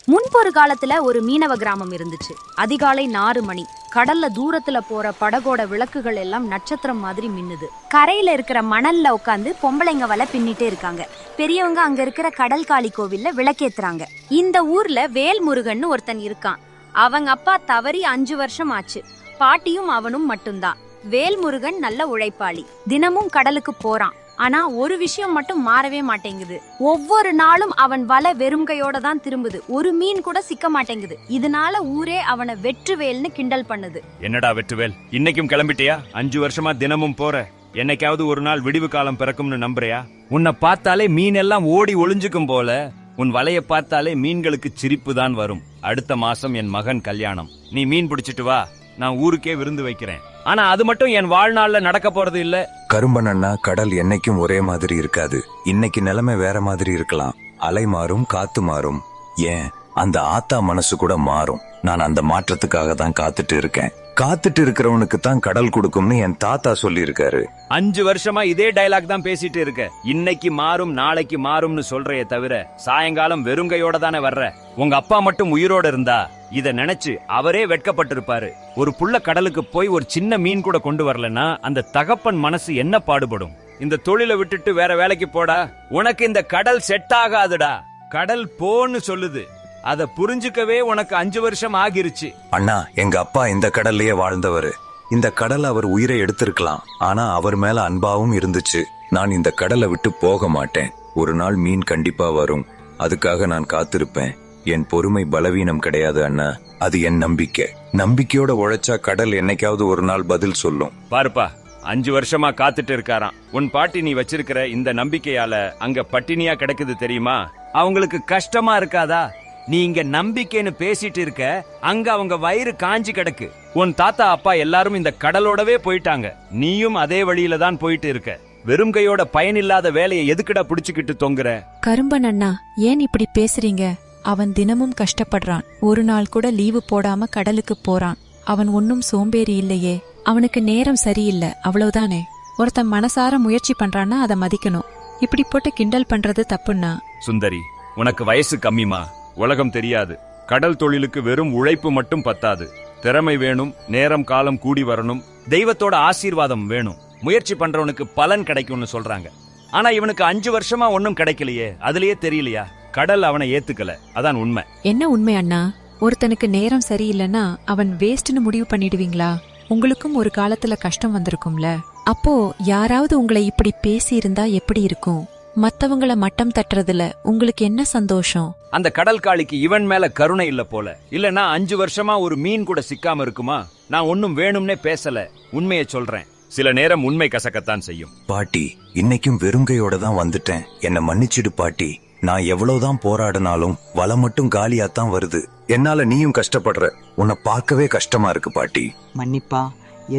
முன்பொரு காலத்துல ஒரு மீனவ கிராமம் இருந்துச்சு. அதிகாலை 4 மணி. கடல்ல தூரத்துல போற படகோட விளக்குகள் எல்லாம் நட்சத்திரம் மாதிரி மின்னுது. கரையில இருக்கிற மணல்ல உட்காந்து பொம்பளைங்க வலை பின்னிட்டே இருக்காங்க. பெரியவங்க அங்க இருக்கிற கடல் காளி கோவில்ல விளக்கேத்துறாங்க. இந்த ஊர்ல வேல்முருகன் ஒருத்தன் இருக்கான். அவங்க அப்பா தவறி 5 வருஷம் ஆச்சு. பாட்டியும் அவனும் மட்டும்தான். வேல்முருகன் நல்ல உழைப்பாளி. தினமும் கடலுக்கு போறான். ஆனா ஒரு விஷயம் மட்டும் மாறவே மாட்டேங்குது. ஒவ்வொரு நாளும் அவன் வலை வெறும் கையோட தான் திரும்புது. ஒரு மீன் கூட சிக்க மாட்டேங்குது. இதனால ஊரே அவனை வெற்றுவேல்னு கிண்டல் பண்ணுது. என்னடா வெற்றுவேல், இன்னைக்கும் கிளம்பிட்டியா? 5 வருஷமா தினமும் போற. என்னைக்காவது ஒரு நாள் விடிவு காலம் பிறக்கும்னு நம்புறியா? உன்னை பார்த்தாலே மீன் எல்லாம் ஓடி ஒளிஞ்சுக்கும் போல. உன் வலைய பார்த்தாலே மீன்களுக்கு சிரிப்பு தான் வரும். அடுத்த மாசம் என் மகன் கல்யாணம். நீ மீன் பிடிச்சிட்டு வா, நான் ஊருக்கே விருந்து வைக்கிறேன். ஆனா அது மட்டும் என் வாழ்நாள்ல நடக்க போறது இல்ல. கரும்பன் அண்ணா, கடல் என்னைக்கும் ஒரே மாதிரி இருக்காது. இன்னைக்கு நிலைமை வேற மாதிரி இருக்கலாம். அலை மாறும், காத்து மாறும், ஏன் அந்த ஆத்தா மனசு கூட மாறும். நான் அந்த மாற்றத்துக்காக தான் காத்துட்டு இருக்கேன். காத்துட்டு இருக்கிறவனுக்கு தான் கடல் கொடுக்கும்னு என் தாத்தா சொல்லி இருக்காரு. 5 வருஷமா இதே டயலாக் தான் பேசிட்டு இருக்க. இன்னைக்கு மாறும் நாளைக்கு மாறும்னு சொல்றையே தவிர சாயங்காலம் வெறுங்கையோட தானே வர்ற. உங்க அப்பா மட்டும் உயிரோட இருந்தா இத நினைச்சு அவரே வெட்கப்பட்டிருப்பாரு. ஒரு புள்ள கடலுக்கு போய் ஒரு சின்ன மீன் கூட கொண்டு வரலன்னா அந்த தகப்பன் மனசு என்ன பாடுபடும்? இந்த தொழிலை விட்டுட்டு வேற வேலைக்கு போடா. உனக்கு இந்த கடல் செட் ஆகாதுடா. கடல் போன்னு சொல்லுது. அத புரிஞ்சுக்கவே உனக்கு 5 வருஷம் ஆகிருச்சு. அண்ணா, எங்க அப்பா இந்த கடல்லயே வாழ்ந்தவரு. இந்த கடல் அவர் உயிரை எடுத்திருக்கலாம். ஆனா அவர் மேல அன்பாவும் இருந்துச்சு. நான் இந்த கடலை விட்டு போக மாட்டேன். ஒரு நாள் மீன் கண்டிப்பா வரும். அதுக்காக நான் காத்திருப்பேன். என் பொறுமை பலவீனம் கிடையாது அண்ணா, அது என் நம்பிக்கை. நம்பிக்கையோட உழைச்சா கடல் என்னைக்காவது ஒரு நாள் பதில் சொல்லும். பாருப்பா, 5 வருஷமா காத்துட்டு இருக்காராம். உன் பாட்டி நீ வச்சிருக்கிற இந்த நம்பிக்கையால அங்க பட்டினியா கிடைக்குது தெரியுமா? அவங்களுக்கு கஷ்டமா இருக்காதா? நீ இங்க நம்பிக்கைன்னு பேசிட்டு இருக்க, அங்க அவங்க வயிறு காஞ்சி கிடக்கு. உன் தாத்தா அப்பா எல்லாரும் இந்த கடலோடவே போயிட்டாங்க. நீயும் அதே வழியில தான் போயிட்டு இருக்க. வெறும் கையோட பயனில்லாத வேலையை எதுக்குடா புடிச்சுக்கிட்டு தொங்குற? கரும்பன் அண்ணா, ஏன் இப்படி பேசுறீங்க? அவன் தினமும் கஷ்டப்படுறான். ஒரு நாள் கூட லீவு போடாம கடலுக்கு போறான். அவன் ஒன்னும் சோம்பேறி இல்லையே. அவனுக்கு நேரம் சரியில்லை, அவ்வளவுதானே. ஒருத்தன் மனசார முயற்சி பண்றான்னா அதை மதிக்கணும். இப்படி போட்டு கிண்டல் பண்றது தப்புன்னா? சுந்தரி, உனக்கு வயசு கம்மிமா, உலகம் தெரியாது. கடல் தொழிலுக்கு வெறும் உழைப்பு மட்டும் பத்தாது. திறமை வேணும், நேரம் காலம் கூடி வரணும், தெய்வத்தோட ஆசீர்வாதம் வேணும். முயற்சி பண்றவனுக்கு பலன் கிடைக்கும்னு சொல்றாங்க. ஆனா இவனுக்கு 5 வருஷமா ஒன்னும் கிடைக்கலையே. அதுலயே தெரியலையா? கடல் அவனை ஏத்துக்கல. அதான் உண்மை. என்ன உண்மை அண்ணா? ஒருத்தனுக்கு நேரம் சரியில்லைன்னா அவன் வேஸ்ட்னு முடிவு பண்ணிடுவீங்களா? உங்களுக்கும் ஒரு காலத்துல கஷ்டம் வந்திருக்கும்ல. அப்போ யாராவது உங்களை இப்படி பேசி இருந்தா எப்படி இருக்கும்? மத்தவங்கள மட்டம் தட்டுறதுல உங்களுக்கு என்ன சந்தோஷம்? அந்த கடல் காளிக்கு இவன் மேல கருணை இல்ல போல. இல்லனா 5 வருஷமா ஒரு மீன் கூட சிக்காம இருக்குமா? நான் ஒன்னும் வேணும்னே பேசல, உண்மையை சொல்றேன். சில நேரம் உண்மை கசக்கத்தான் செய்யும். பாட்டி, இன்னைக்கும் வெறுங்கையோட தான் வந்துட்டேன். என்ன மன்னிச்சிடு பாட்டி. நான் எவ்வளவுதான் போராடினாலும் வலை மட்டும் காலியாத்தான் வருது. என்னால நீயும் கஷ்டப்படுற. உன்னை பார்க்கவே கஷ்டமா இருக்கு பாட்டி. மன்னிப்பா.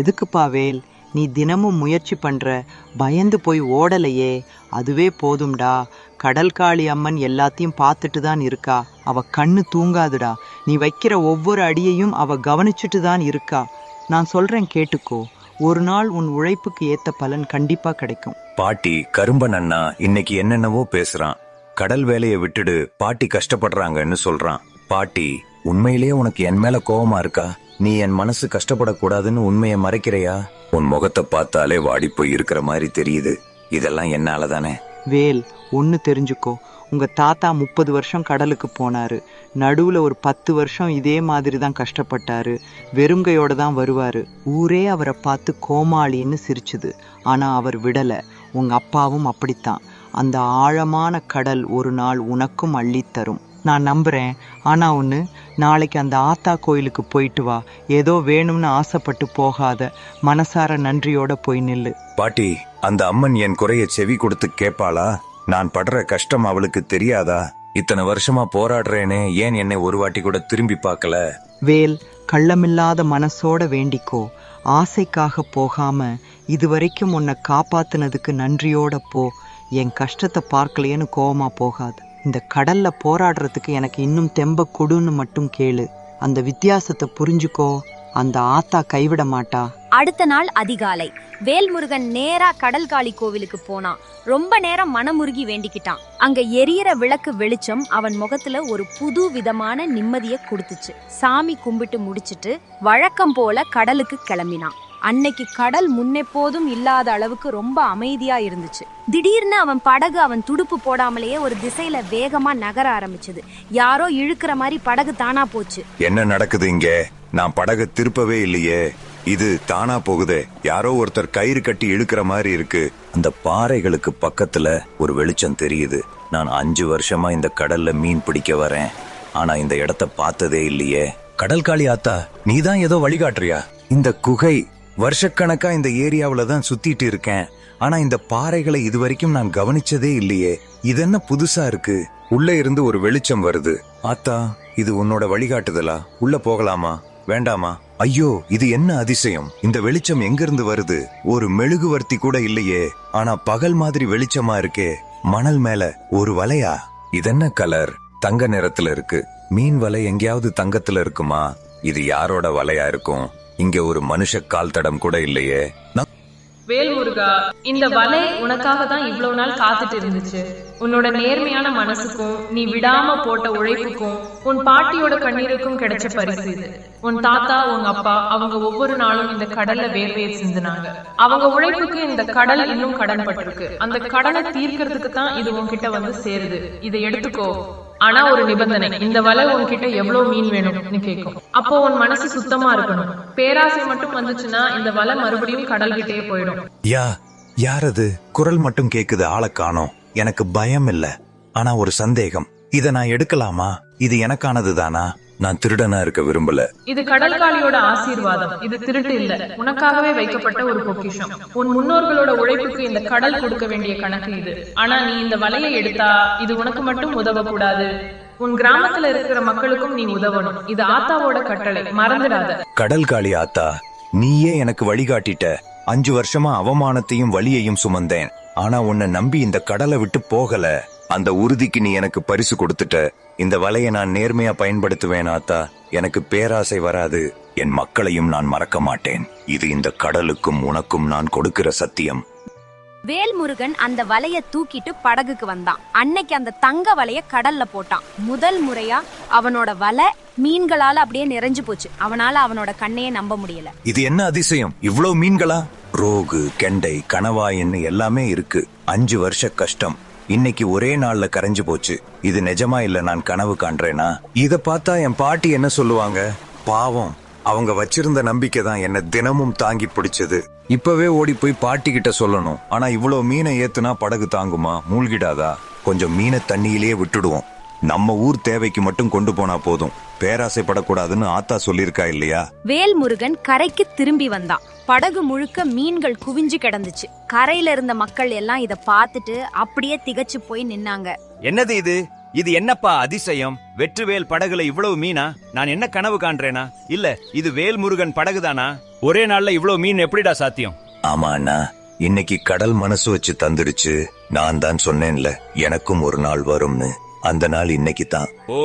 எதுக்குப்பா வேல்? நீ தினமும் முயற்சி பண்ற. பயந்து போய் ஓடலையே, அதுவே போதும்டா. கடல் காளி அம்மன் எல்லாத்தையும் பார்த்துட்டு தான் இருக்கா. அவ கண்ணு தூங்காதுடா. நீ வைக்கிற ஒவ்வொரு அடியையும் அவ கவனிச்சுட்டு தான் இருக்கா. நான் சொல்றேன் கேட்டுக்கோ. ஒரு நாள் உன் உழைப்புக்கு ஏத்த பலன் கண்டிப்பா கிடைக்கும். பாட்டி, கரும்பன் அண்ணா இன்னைக்கு என்னென்னவோ பேசுறான். கடல் வேலையை விட்டுடு, பாட்டி கஷ்டப்படுறாங்கன்னு சொல்றான். பாட்டி, உண்மையிலேயே உனக்கு என் மேல கோவமா இருக்கா? நீ என் மனசு கஷ்டப்படக்கூடாதுன்னு உண்மையை மறைக்கிறையா? உன் முகத்தை பார்த்தாலே வாடி போய் இருக்கிற மாதிரி தெரியுது. இதெல்லாம் என்னாலதானே? வேல், ஒன்னு தெரிஞ்சுக்கோ. உங்க தாத்தா 30 வருஷம் கடலுக்கு போனாரு. நடுவுல ஒரு 10 வருஷம் இதே மாதிரி தான் கஷ்டப்பட்டாரு. வெறுங்கையோட தான் வருவாரு. ஊரே அவரை பார்த்து கோமாளின்னு சிரிச்சுது. ஆனா அவர் விடல. உங்க அப்பாவும் அப்படித்தான். அந்த ஆழமான கடல் ஒரு நாள் உனக்கும் அள்ளித்தரும். நான் நம்புறேன். ஆனா ஒண்ணு, நாளைக்கு அந்த ஆத்தா கோயிலுக்கு போயிட்டு வா. ஏதோ வேணும்னு ஆசைப்பட்டு போகாத. மனசார நன்றியோட போய் நில்லு. பாட்டி, அந்த அம்மன் என் குறைய செவி கொடுத்து கேட்பாளா? நான் படுற கஷ்டம் அவளுக்கு தெரியாதா? இத்தனை வருஷமா போராடுறேனே, ஏன் என்னை ஒரு வாட்டி கூட திரும்பி பார்க்கல? வேல், கள்ளமில்லாத மனசோட வேண்டிக்கோ. ஆசைக்காக போகாம இதுவரைக்கும் உன்னை காப்பாத்துனதுக்கு நன்றியோட போ. என் கஷ்டத்தை பார்க்கலையேன்னு கோவமா போகாது. இந்த கடல்ல போராடுறதுக்கு எனக்கு இன்னும் தெம்ப கொடுன்னு மட்டும் கேளு. அந்த வித்தியாசத்தை புரிஞ்சுக்கோ. அந்த ஆத்தா கைவிட மாட்டா. அடுத்த நாள் அதிகாலை வேல்முருகன் நேரா கடல்காளி கோவிலுக்கு போனான். ரொம்ப நேரம் மனமுருகி வேண்டிக்கிட்டான். அங்க எரியற விளக்கு வெளிச்சம் அவன் முகத்துல ஒரு புது விதமான நிம்மதிய கொடுத்துச்சு. சாமி கும்பிட்டு முடிச்சிட்டு வழக்கம் போல கடலுக்கு கிளம்பினான். அன்னைக்கு கடல் முன்னெப்போதும் இல்லாத அளவுக்கு ரொம்ப அமைதியா இருந்துச்சு. திடீர்னு அவன் படகு அவன் துடுப்பு போடாமலேயே ஒரு திசையில வேகமா நகர ஆரம்பிச்சது. யாரோ இழுக்கிற மாதிரி படகு தானா போச்சு. என்ன நடக்குது இங்க? நான் படகு திருப்பவே இல்லையே, இது தானா போகுதே. யாரோ ஒருத்தர் கயிறு கட்டி இழுக்கிற மாதிரி இருக்கு. அந்த பாறைகளுக்கு பக்கத்துல ஒரு வெளிச்சம் தெரியுது. நான் 5 வருஷமா இந்த கடல்ல மீன் பிடிக்க வரேன், ஆனா இந்த இடத்த பார்த்ததே இல்லையே. கடல்காளி ஆத்தா, நீதான் ஏதோ வழிகாட்டுறியா? இந்த குகை வருஷக்கணக்கா இந்த ஏரியாவில தான் சுத்திட்டு இருக்கேன், ஆனா இந்த பாறைகளை இதுவரைக்கும் நான் கவனிச்சதே இல்லையே. இது என்ன புதுசா இருக்கு? உள்ள இருந்து ஒரு வெளிச்சம் வருது. ஆத்தா, இது உன்னோட வழிகாட்டுதலா? உள்ள போகலாமா வேண்டாமா? ஐயோ, இது என்ன அதிசயம்! இந்த வெளிச்சம் எங்கிருந்து வருது? ஒரு மெழுகுவர்த்தி கூட இல்லையே, ஆனா பகல் மாதிரி வெளிச்சமா இருக்கே. மணல் மேல ஒரு வலையா? இதென்ன கலர்? தங்க நிறத்துல இருக்கு. மீன் வலை எங்கேயாவது தங்கத்துல இருக்குமா? இது யாரோட வலையா இருக்கும்? இங்க ஒரு மனுஷ கால் தடம் கூட இல்லையே. வேல்முருகா, இந்த வலை உனக்காக தான் இவ்வளவு நாள் காத்துட்டு இருந்துச்சு. உன்னோட நேர்மையான மனசுக்கும் நீ விடாம போட்ட உழைப்புக்கும் உன் பாட்டியோட கண்ணீருக்கும் கிடைச்ச பரிசு இது. உன் தாத்தா, உங்க அப்பா, அவங்க ஒவ்வொரு நாளும் இந்த கடல்ல வேர்வையை சிந்தினாங்க. அவங்க உழைப்புக்கு இந்த கடல் இன்னும் கடன் பட்டிருக்கு. அந்த கடனை தீர்க்கறதுக்கு தான் இது உன்கிட்ட வந்து சேருது. இதை எடுத்துக்கோ. ஆனா ஒரு நிபந்தனை, இந்த வலை உன்கிட்ட எவ்வளவு மீன் வேணும்னு கேட்கும். அப்போ உன் மனசு சுத்தமா இருக்கணும். பேராசை மட்டும் வந்துச்சுன்னா இந்த வலை மறுபடியும் கடல்கிட்டே போயிடும். யார் அது? குரல் மட்டும் கேக்குது, ஆளை காணோம். எனக்கு பயம் இல்ல, ஆனா ஒரு சந்தேகம். இத நான் எடுக்கலாமா? இது எனக்கானது தானா? நான் திருடனா இருக்க விரும்பல. இது கடல்காளியோட ஆசீர்வாதம். இது திருட்டு இல்ல, உனக்காகவே வைக்கப்பட்ட ஒரு பொக்கிஷம். உன் முன்னோர்களோட உழைப்புக்கு இந்த கடல் கொடுக்க வேண்டிய கணக்கு இது. ஆனா நீ இந்த வலையை எடுத்தா இது உனக்கு மட்டும் உதவக்கூடாது, உன் கிராமத்துல இருக்கிற மக்களுக்கும் நீ உதவணும். இது ஆத்தாவோட கட்டளை, மறந்துடாத. கடல்காளி ஆத்தா, நீயே எனக்கு வழிகாட்டிட்ட. 5 வருஷமா அவமானத்தையும் வலியையும் சுமந்தேன், ஆனா உன்னை நம்பி இந்த கடலை விட்டு போகல. அந்த உறுதிக்கு நீ எனக்கு பரிசு கொடுத்துட்ட. இந்த வலையை நான் நேர்மையா பயன்படுத்துவேன் ஆத்தா. எனக்கு பேராசை வராது. என் மக்களையும் நான் மறக்க மாட்டேன். இது இந்த கடலுக்கும் உனக்கும் நான் கொடுக்கிற சத்தியம். வேல்முருகன் அந்த வலைய தூக்கிட்டு படகுக்கு வந்தான். அன்னைக்கு அந்த தங்க வலைய கடல்ல போட்டான். முதல் முறையா அவனோட வலை மீன்களால அப்படியே நிறைஞ்சு போச்சு. அவனால அவனோட கண்ணையே நம்ப முடியல. இது என்ன அதிசயம்! இவ்வளவு மீன்களா? ரோகு, கெண்டை, கணவாயின்னு எல்லாமே இருக்கு. 5 வருஷ கஷ்டம் இன்னைக்கு ஒரே நாள்ல கரைஞ்சு போச்சு. இது நிஜமா இல்ல நான் கனவு காண்றேனா? இத பார்த்தா என் பாட்டி என்ன சொல்லுவாங்க? பாவம், அவங்க வச்சிருந்த நம்பிக்கை தான் என்ன தினமும் தாங்கி பிடிச்சது. இப்பவே ஓடி போய் பாட்டி கிட்ட சொல்லணும். ஆனா இவ்வளவு மீனை ஏத்துனா படகு தாங்குமா? மூழ்கிடாதா? கொஞ்சம் மீனை தண்ணியிலேயே விட்டுடுவோம். நம்ம ஊர் தேவைக்கு மட்டும் கொண்டு போனா போதும். பேராசைப்படக்கூடாதுன்னு ஆத்தா சொல்லிருக்கா இல்லையா? வேல்முருகன் கரைக்கு திரும்பி வந்தான். படகு முழுக்க மீன்கள் குவிஞ்சு கிடந்துச்சு. கரையில இருந்த மக்கள் எல்லாம் இத பார்த்துட்டு அப்படியே திகைச்சு போய் நின்னாங்க. என்னது இது? இது என்னப்பா அதிசயம்? வெற்றுவேல் படகுல இவ்வளவு மீனா? நான் என்ன கனவு காண்றேனா? இல்ல, இது வேல்முருகன் படகுதானா? ஒரே நாள்ல இவ்வளவு மீன் எப்படிடா சாத்தியம்? ஆமா அண்ணா, இன்னைக்கு கடல் மனசு வச்சு தந்துடுச்சு. நான் தான் சொன்னேன்ல, எனக்கும் ஒரு நாள் வரும்னு. அந்த நாள் இன்னைக்கு தான். ஓ,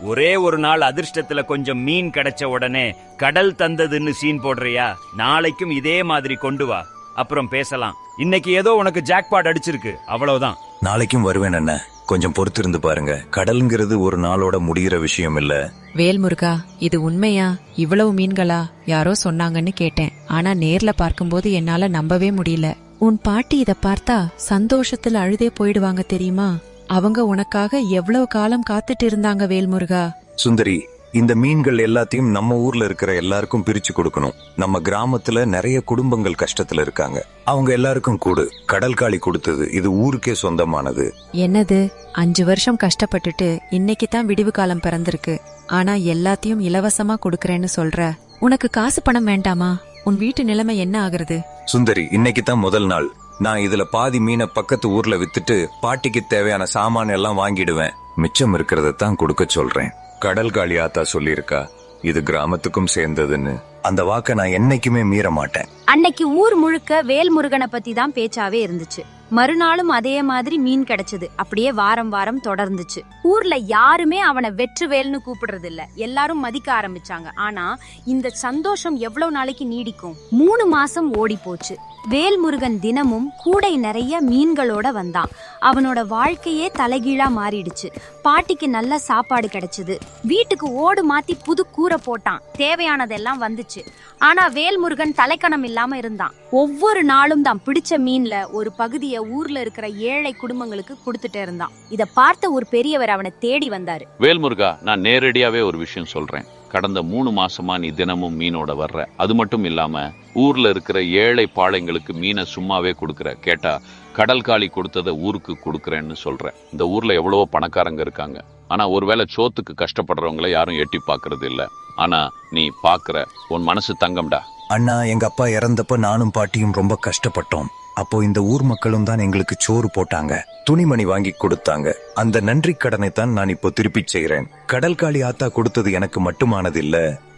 ஒரே ஒரு நாள் அதிர்ஷ்டத்துல கொஞ்சம் மீன் கிடைச்ச உடனே கடல் தந்ததுன்னு சீன் போடுறியா? நாளைக்கும் இதே மாதிரி கொண்டு வா, அப்புறம் பேசலாம். இன்னைக்கு ஏதோ உனக்கு ஜாக்பாட் அடிச்சிருக்கு, அவ்வளவுதான். நாளைக்கும் வருவேன் அண்ணா, கொஞ்சம் பொறுத்திருந்து பாருங்க. கடல்ங்கிறது ஒரு நாளோட முடிகிற விஷயம் இல்ல. வேல்முருகா, இது உண்மையா? இவ்வளவு மீன்களா? யாரோ சொன்னாங்கன்னு கேட்டேன், ஆனா நேர்ல பார்க்கும்போது என்னால நம்பவே முடியல. உன் பாட்டி இத பார்த்தா சந்தோஷத்துல அழுதே போயிடுவாங்க தெரியுமா? அவங்க உனக்காக எவ்வளவு காலம் காத்துட்டு இருந்தாங்க வேல்முருகா. சுந்தரி, இந்த மீன்கள் எல்லாத்தையும் நம்ம ஊர்ல இருக்கிற எல்லாருக்கும் பிரிச்சு கொடுக்கணும். நம்ம கிராமத்துல நிறைய குடும்பங்கள் கஷ்டத்துல இருக்காங்க. அவங்க எல்லாருக்கும் கூடு. கடல்காளி கொடுத்தது, இது ஊருக்கே சொந்தமானது. என்னது, 5 வருஷம் கஷ்டப்பட்டுட்டு இன்னைக்கு தான் விடிவு காலம் பிறந்திருக்கு, ஆனா எல்லாத்தையும் இலவசமா கொடுக்கறேன்னு சொல்ற? உனக்கு காசு பணம் வேண்டாமா? உன் வீட்டு நிலைமை என்ன ஆகுறது? சுந்தரி, இன்னைக்கு தான் முதல் நாள். நான் இதுல பாதி மீனை பக்கத்து ஊர்ல வித்துட்டு பாட்டிக்கு தேவையான சாமான எல்லாம் வாங்கிடுவேன். மிச்சம் இருக்கிறத தான் கொடுக்க சொல்றேன். கடல்காளி ஆத்தா சொல்லிருக்கா, இது கிராமத்துக்கும் சேர்ந்ததுன்னு. அந்த வாக்க நான் என்னைக்குமே மீற மாட்டேன். அன்னைக்கு ஊர் முழுக்க வேல்முருகனை பத்தி தான் பேச்சாவே இருந்துச்சு. மறுநாளும் அதே மாதிரி மீன் கிடைச்சது. அப்படியே வாரம் வாரம் தொடர்ந்துச்சு. ஊர்ல யாருமே அவனை வெற்றுவேல்னு கூப்பிடுறது இல்ல, எல்லாரும் மதிக்க ஆரம்பிச்சாங்க. ஆனா இந்த சந்தோஷம் எவ்வளவு நாளைக்கு நீடிக்கும்? 3 மாசம் ஓடி போச்சு. வேல்முருகன் தினமும் கூடை நிறைய மீன்களோட வந்தான். அவனோட வாழ்க்கையே தலைகீழா மாறிடுச்சு. பாட்டிக்கு நல்ல சாப்பாடு கிடைச்சது. வீட்டுக்கு ஓடு மாத்தி புது கூரை போட்டான். தேவையானதெல்லாம் வந்துச்சு. ஆனா வேல்முருகன் தலைக்கணம் இல்லாம இருந்தான். ஒவ்வொரு நாளும் தான் பிடிச்ச மீன்ல ஒரு பகுதியை ஊர்ல இருக்கிற ஏழை குடும்பங்களுக்கு கொடுத்துட்டே இருந்தான். இத பார்த்த ஒரு பெரியவர் அவனை தேடி வந்தாரு. வேல்முருகா, நான் நேரடியாவே ஒரு விஷயம் சொல்றேன். கடந்த 3 மாசமா நீ தினமும் மீனோட வர்ற. அது மட்டும் இல்லாம ஊர்ல இருக்கிற ஏழை பாளைங்களுக்கு மீனை சும்மாவே கொடுக்கற. கேட்டா கடல் காளி கொடுத்ததை ஊருக்கு கொடுக்கறேன்னு சொல்ற. இந்த ஊர்ல எவ்வளவோ பணக்காரங்க இருக்காங்க. ஆனா ஒருவேளை சோத்துக்கு கஷ்டப்படுறவங்கள யாரும் எட்டி பாக்குறது இல்ல. ஆனா நீ பாக்குற. உன் மனசு தங்கம்டா. அண்ணா, எங்க அப்பா இறந்தப்ப நானும் பாட்டியும் ரொம்ப கஷ்டப்பட்டோம். அப்போ இந்த ஊர் மக்களும் தான் எங்களுக்கு சோறு போட்டாங்க, துணிமணி வாங்கி கொடுத்தாங்க. அந்த நன்றி கடனை தான் நான் இப்போ திருப்பி செய்கிறேன். கடல் காளி ஆத்தா கொடுத்தது எனக்கு மட்டுமானது இல்ல,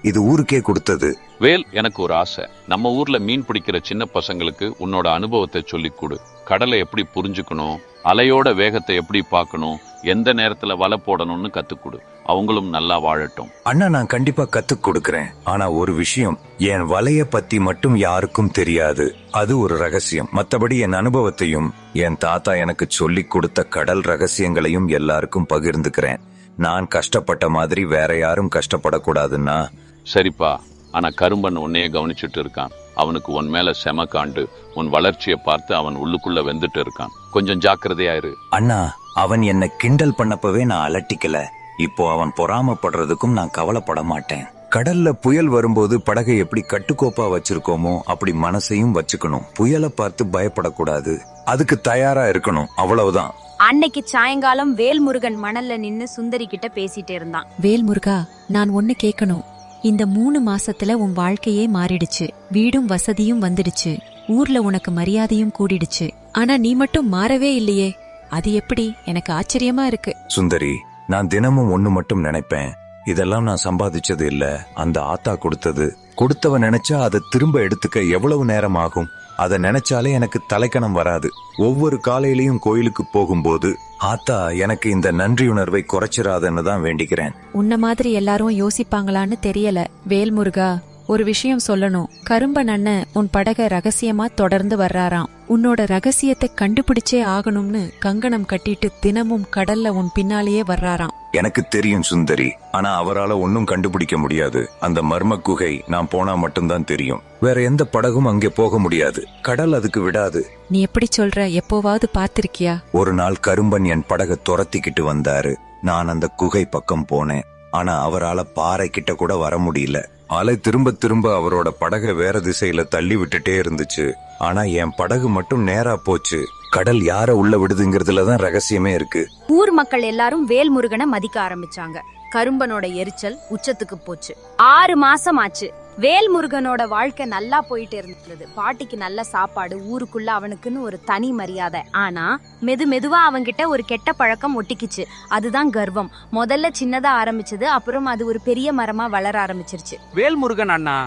இது ஊருக்கே கொடுத்தது. வேல், எனக்கு ஒரு ஆசை. நம்ம ஊர்ல மீன் பிடிக்கிற சின்ன பசங்களுக்கு உன்னோட அனுபவத்தை சொல்லிக் கொடு. கடலை எப்படி புரிஞ்சுக்கணும், அலையோட வேகத்தை எப்படி பார்க்கணும், எந்த நேரத்துல வலை போடணும்னு கத்துக்கொடு. அவங்களும் நல்லா வாழட்டும். அண்ணா, நான் கண்டிப்பா கத்துக் கொடுக்கறேன். ஆனா ஒரு விஷயம், என் வலைய பத்தி மட்டும் யாருக்கும் தெரியாது. அது ஒரு ரகசியம். மத்தபடி என் அனுபவத்தையும் என் தாத்தா எனக்கு சொல்லிக் கொடுத்த கடல் ரகசியங்களையும் எல்லாருக்கும் பகிர்ந்துக்கிறேன். நான் கஷ்டப்பட்ட மாதிரி வேற யாரும் கஷ்டப்படக்கூடாதுன்னா. சரிப்பா, ஆனா கரும்பன் உன்னையே கவனிச்சுட்டு இருக்கான். அவனுக்கு உன் மேல செம காண்டு. உன் வளர்ச்சியை பார்த்து அவன் உள்ளுக்குள்ள வெந்துட்டு இருக்கான். கொஞ்சம் ஜாக்கிரதையா இரு. அண்ணா, அவன் என்ன கிண்டல் பண்ணப்பவே நான் அலட்டிக்கல. இப்போ அவன் பொறாமப்படுறதுக்கும் நான் கவலைப்பட மாட்டேன். கடல்ல புயல் வரும்போது படகை எப்படி கட்டுக்கோப்பா வச்சிருக்கோமோ அப்படி மனசையும் வச்சுக்கணும். புயலை பார்த்து பயப்படக்கூடாது, அதுக்கு தயாரா இருக்கணும், அவ்வளவுதான். அன்னைக்கு சாயங்காலம் வேல்முருகன் மணல்ல நின்னு சுந்தரி கிட்ட பேசிட்டே இருந்தான். வேல்முருகா, நான் ஒன்னு கேட்கணும். இந்த 3 மாசத்துல உன் வாழ்க்கையே மாறிடுச்சு. வீடும் வசதியும் வந்துடுச்சு. ஊர்ல உனக்கு மரியாதையும் கூடிடுச்சு. ஆனா நீ மட்டும் மாறவே இல்லையே, அது எப்படி? எனக்கு ஆச்சரியமா இருக்கு. சுந்தரி, நான் தினமும் ஒண்ணு மட்டும் நினைப்பேன். இதெல்லாம் நான் சம்பாதிச்சது இல்ல, அந்த ஆத்தா கொடுத்தது. கொடுத்தவன் நினைச்சா அதை திரும்ப எடுத்துக்க எவ்வளவு நேரம் ஆகும்? அதை நினைச்சாலே எனக்கு தலைக்கணம் வராது. ஒவ்வொரு காலையிலயும் கோயிலுக்கு போகும்போது ஆத்தா எனக்கு இந்த நன்றியுணர்வை குறைச்சிராதன்னு தான் வேண்டிக்கிறேன். உன்ன மாதிரி எல்லாரும் யோசிப்பாங்களான்னு தெரியல. வேல்முருகா, ஒரு விஷயம் சொல்லணும். கரும்பன் அண்ணன் உன் படக ரகசியமா தொடர்ந்து வர்றாராம். உன்னோட ரகசியத்தை கண்டுபிடிச்சே ஆகணும்னு கங்கணம் கட்டிட்டு தினமும் கடல்ல உன் பின்னாலேயே வர்றாராம். எனக்கு தெரியும் சுந்தரி, ஆனா அவரால ஒன்னும் கண்டுபிடிக்க முடியாது. அந்த மர்ம குகை நான் போனா மட்டும்தான் தெரியும். வேற எந்த படகும் அங்கே போக முடியாது. கடல் அதுக்கு விடாது. நீ எப்படி சொல்ற? எப்போவாவது பார்த்திருக்கியா? ஒரு நாள் கரும்பன் என் படக துரத்திக்கிட்டு வந்தாரு. நான் அந்த குகை பக்கம் போனேன். ஆனா அவரால பாறை கிட்ட கூட வர முடியல. அலை திரும்ப திரும்ப அவரோட படகை வேற திசையில தள்ளி விட்டுட்டே இருந்துச்சு. ஆனா என் படகு மட்டும் நேரா போச்சு. கடல் யார உள்ள விடுதுங்கிறதுலதான் ரகசியமே இருக்கு. ஊர் மக்கள் எல்லாரும் வேல்முருகனை மதிக்க ஆரம்பிச்சாங்க. கரும்பனோட எரிச்சல் உச்சத்துக்கு போச்சு. 6 மாசம் ஆச்சு. வேல்முருகனோட வாழ்க்கை நல்லா போயிட்டு இருந்தது. பாட்டிக்கு நல்ல சாப்பாடு, ஊருக்குள்ள அவனுக்குன்னு ஒரு தனி மரியாதை. ஆனா மெதுவா அவன்கிட்ட ஒரு கெட்ட பழக்கம் ஒட்டிக்கிச்சு. அதுதான் கர்வம். முதல்ல சின்னதா ஆரம்பிச்சது, அப்புறம் அது ஒரு பெரிய மரமா வளர ஆரம்பிச்சிருச்சு. வேல்முருகன் அண்ணா,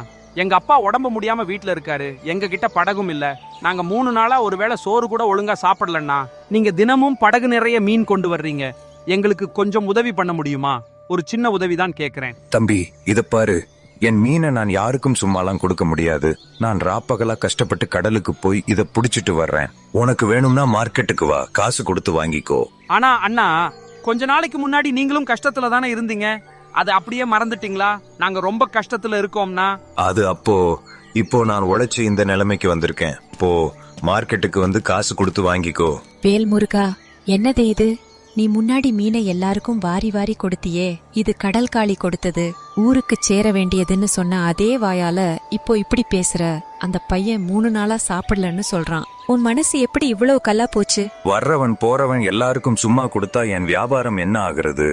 எங்க அப்பா உடம்பு முடியாம வீட்டுல இருக்காரு. எங்க கிட்ட படகும் இல்ல. நாங்க 3 நாளா ஒருவேளை சோறு கூட ஒழுங்கா சாப்பிடலன்னா. நீங்க தினமும் படகு நிறைய மீன் கொண்டு வர்றீங்க. எங்களுக்கு கொஞ்சம் உதவி பண்ண முடியுமா? ஒரு சின்ன உதவிதான் கேக்குறேன். தம்பி, இத பாரு. என் மீனை நான் யாருக்கும் சும்மாலாம் கொடுக்க முடியாது. நான் ராப்பகலா கஷ்டப்பட்டு கடலுக்கு போய் இத புடிச்சிட்டு வர்றேன். உனக்கு வேணும்னா மார்க்கெட்டுக்கு வா, காசு கொடுத்து வாங்கிக்கோ. ஆனா அண்ணா, கொஞ்ச நாளைக்கு முன்னாடி நீங்களும் கஷ்டத்துல தானே இருந்தீங்க. அது அப்படியே மறந்துட்டீங்களா? நாங்க ரொம்ப கஷ்டத்துல இருக்கோம்னா. அது அப்போ. இப்போ நான் உழைச்சு இந்த நிலைமைக்கு வந்திருக்கேன். போ, மார்க்கெட்டுக்கு வந்து காசு கொடுத்து வாங்கிக்கோ. வேல்முருகா, என்னது இது? நீ முன்னாடி மீனை எல்லாருக்கும் வாரி வாரி கொடுத்தியே, இது கடல் காளி கொடுத்தது, ஊருக்கு சேர வேண்டியதுன்னு சொன்ன அதே வாயால இப்போ இப்படி பேசுற? அந்த பையன் 3 நாளா சாப்பிடலன்னு சொல்றான். உன் மனசு எப்படி இவ்வளவு கல்லா போச்சு? வர்றவன் போறவன் எல்லாருக்கும் சும்மா கொடுத்தா என் வியாபாரம் என்ன ஆகுறது?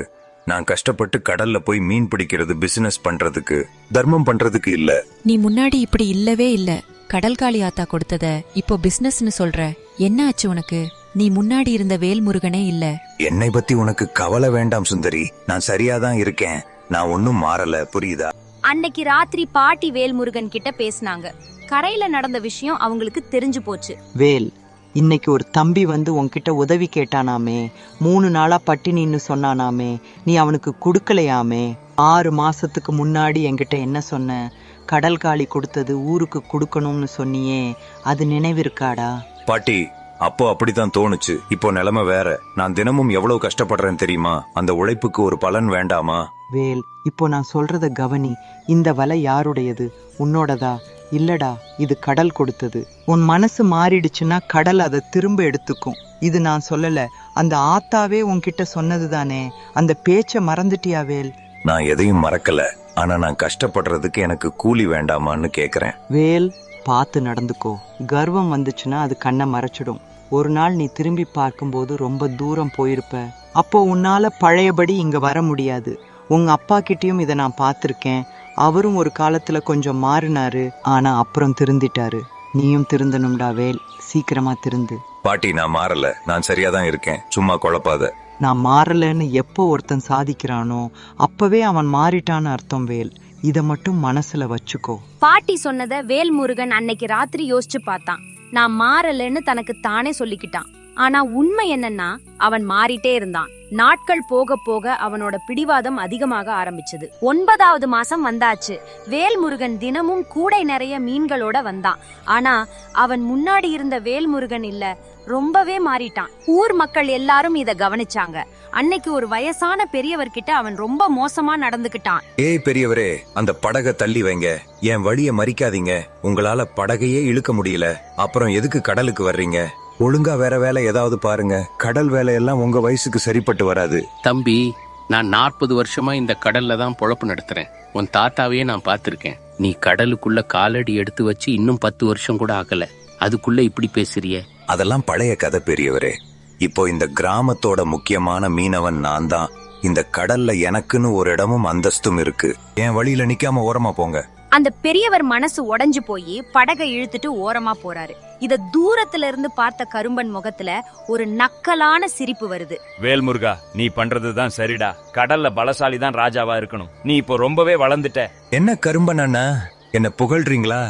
நான் கஷ்டப்பட்டு கடல்ல போய் மீன் பிடிக்கிறது பிசினஸ் பண்றதுக்கு, தர்மம் பண்றதுக்கு இல்ல. நீ முன்னாடி இப்படி இல்லவே இல்ல. கடல் காளி ஆத்தா கொடுத்தத இப்போ பிசினஸ்னு சொல்ற. என்ன ஆச்சு உனக்கு? நீ முன்னாடி இருந்த வேல்முருகனே இல்ல. என்னை பத்தி உனக்கு கவலை வேண்டாம் சுந்தரி. நான் சரியாதான் இருக்கேன். நான் ஒன்னும் மாறல, புரியுதா? அன்னைக்கு ராத்திரி பாட்டி வேல்முருகன் கிட்ட பேசினாங்க. கரையில நடந்த விஷயம் அவங்களுக்கு தெரிஞ்சு போச்சு. வேல், இன்னைக்கு ஒரு தம்பி வந்து உன்கிட்ட உதவி கேட்டானாமே, 3 நாளா பட்டினின்னு சொன்னானாமே, நீ அவனுக்கு கொடுக்கலையாமே. 6 மாசத்துக்கு முன்னாடி என்கிட்ட என்ன சொன்ன? கடல் காளி கொடுத்தது ஊருக்கு கொடுக்கணும்னு சொன்னியே, அது நினைவிருக்காடா? பாட்டி, அப்போ அப்படித்தான் தோணுச்சு. இப்போ நிலைமை வேற. நான் தினமும் எவ்வளவு கஷ்டப்படுறேன் தெரியுமா? அந்த உழைப்புக்கு ஒரு பலன் வேண்டாமா? வேல், இப்போ நான் சொல்றத கவனி. இந்த வலை யாருடையது? உன்னோடதா? இல்லடா, இது கடல் கொடுத்தது. உன் மனசு மாறிடுச்சுன்னா கடல் அதை திரும்ப எடுத்துக்கும். இது நான் சொல்லல, அந்த ஆத்தாவே உன்கிட்ட சொன்னது தானே. அந்த பேச்ச மறந்துட்டியா வேல்? நான் எதையும் மறக்கல. ஆனா நான் கஷ்டப்படுறதுக்கு எனக்கு கூலி வேண்டாமான்னு கேக்குறேன். வேல், பார்த்து நடந்துக்கோ. கர்வம் வந்துச்சுன்னா அது கண்ணை மறைச்சிடும். ஒரு நாள் நீ திரும்பி பார்க்கும்போது ரொம்ப தூரம் போயிருப்ப. அப்போ உன்னால பழையபடி இங்க வர முடியாது. உங்க அப்பா கிட்டயும் இதை நான் பார்த்திருக்கேன். அவரும் ஒரு காலத்துல கொஞ்சம் மாறினாரு, ஆனா அப்புறம் திருந்திட்டாரு. நீயும் திருந்தணும்டா வேல், சீக்கிரமா திருந்து. பாட்டி, நான் மாறல. நான் சரியாதான் இருக்கேன். சும்மா குழப்பாத. நான் மாறலன்னு எப்போ ஒருத்தன் சாதிக்கிறானோ அப்பவே அவன் மாறிட்டான்னு அர்த்தம் வேல். இத மட்டும் மனசுல வச்சுக்கோ. பாட்டி சொன்னத வேல்முருகன் அன்னைக்கு ராத்திரி யோசிச்சு பார்த்தான். நான் மாறலன்னு தனக்கு தானே சொல்லிக்கிட்டான். ஆனா உண்மை என்னன்னா, அவன் மாறிட்டே இருந்தான். நாட்கள் போக போக அவனோட பிடிவாதம் அதிகமாக ஆரம்பிச்சது. 9வது மாசம் வந்தாச்சு. வேல்முருகன் தினமும் கூடை நிறைய மீன்களோட வந்தான். ஆனா அவன் முன்னாடி இருந்த வேல்முருகன் இல்ல, ரொம்பவே மாறிட்டான். ஊர் மக்கள் எல்லாரும் இத கவனிச்சாங்க. அன்னைக்கு ஒரு வயசான பெரியவர்கிட்ட அவன் ரொம்ப மோசமா நடந்துகிட்டான். ஏய் பெரியவரே, அந்த படகை தள்ளி வைங்க. என் வழிய மறிக்காதீங்க. உங்களால படகையே இழுக்க முடியல. அப்புறம் எதுக்கு கடலுக்கு வர்றீங்க? ஒழுங்கா வேற வேலை ஏதாவது பாருங்க. கடல் வேலையெல்லாம் உங்க வயசுக்கு சரிப்பட்டு வராது. தம்பி, நான் 40 வருஷமா இந்த கடல்ல தான் பொழப்பு நடத்துறேன். உன் தாத்தாவையே நான் பார்த்திருக்கேன். நீ கடலுக்குள்ள காலடி எடுத்து வச்சு இன்னும் 10 வருஷம் கூட ஆகல, அதுக்குள்ள இப்படி பேசுறிய? அதெல்லாம் பழைய கதை பெரியவரே. இப்போ இந்த கிராமத்தோட முக்கியமான மீனவன் நான் தான். இந்த கடல்ல எனக்குன்னு ஒரு இடமும் அந்தஸ்தும் இருக்கு. என் வழியில நிக்காம ஓரமா போங்க. அந்த பெரியவர் மனசு உடைஞ்சு போய் படகை இழுத்துட்டு ஓரமா போறாரு. இத தூரத்துல இருந்து பார்த்த கரும்பன் முகத்துல ஒரு நக்கலான சிரிப்பு வருது. வேல்முருகா, நீ பண்றதுதான் சரிடா. கடல்ல பலசாலி தான் ராஜாவா இருக்கணும். நீ இப்போ ரொம்பவே வளர்ந்துட்ட. என்ன கரும்பன் அண்ணா, என்ன புகழ்றீங்களா?